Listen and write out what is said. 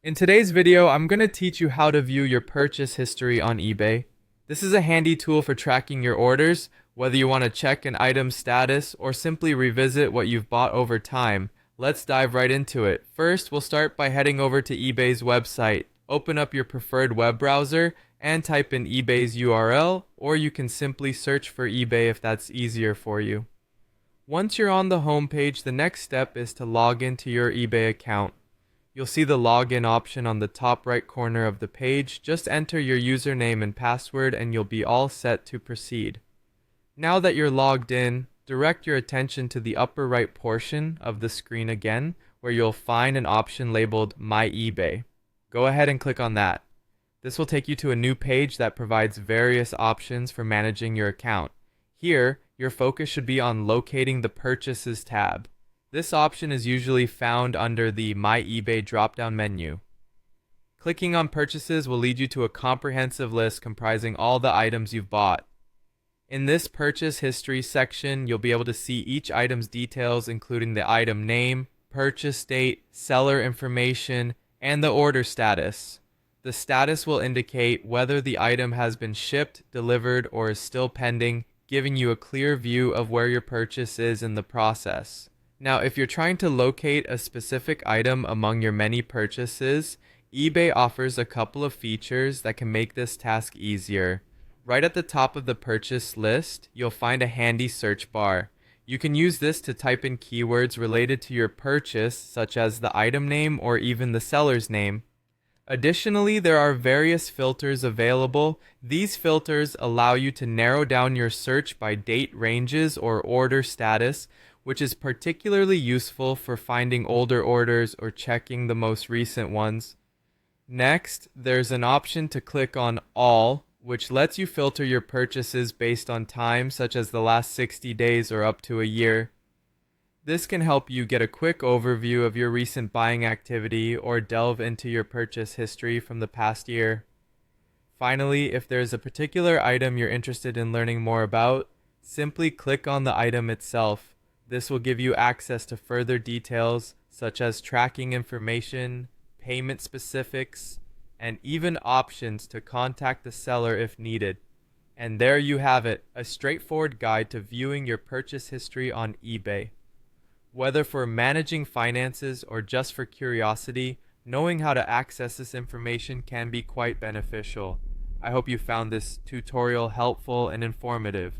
In today's video, I'm going to teach you how to view your purchase history on eBay. This is a handy tool for tracking your orders, whether you want to check an item's status or simply revisit what you've bought over time. Let's dive right into it. First, we'll start by heading over to eBay's website. Open up your preferred web browser and type in eBay's URL, or you can simply search for eBay if that's easier for you. Once you're on the home page, the next step is to log into your eBay account. You'll see the login option on the top right corner of the page. Just enter your username and password and you'll be all set to proceed. Now that you're logged in, direct your attention to the upper right portion of the screen again, where you'll find an option labeled My eBay. Go ahead and click on that. This will take you to a new page that provides various options for managing your account. Here, your focus should be on locating the Purchases tab. This option is usually found under the My eBay drop-down menu. Clicking on Purchases will lead you to a comprehensive list comprising all the items you've bought. In this purchase history section, you'll be able to see each item's details, including the item name, purchase date, seller information, and the order status. The status will indicate whether the item has been shipped, delivered, or is still pending, giving you a clear view of where your purchase is in the process. Now, if you're trying to locate a specific item among your many purchases, eBay offers a couple of features that can make this task easier. Right at the top of the purchase list, you'll find a handy search bar. You can use this to type in keywords related to your purchase, such as the item name or even the seller's name. Additionally, there are various filters available. These filters allow you to narrow down your search by date ranges or order status, which is particularly useful for finding older orders or checking the most recent ones. Next, there's an option to click on All, which lets you filter your purchases based on time, such as the last 60 days or up to a year. This can help you get a quick overview of your recent buying activity or delve into your purchase history from the past year. Finally, if there's a particular item you're interested in learning more about, simply click on the item itself. This will give you access to further details such as tracking information, payment specifics, and even options to contact the seller if needed. And there you have it, a straightforward guide to viewing your purchase history on eBay. Whether for managing finances or just for curiosity, knowing how to access this information can be quite beneficial. I hope you found this tutorial helpful and informative.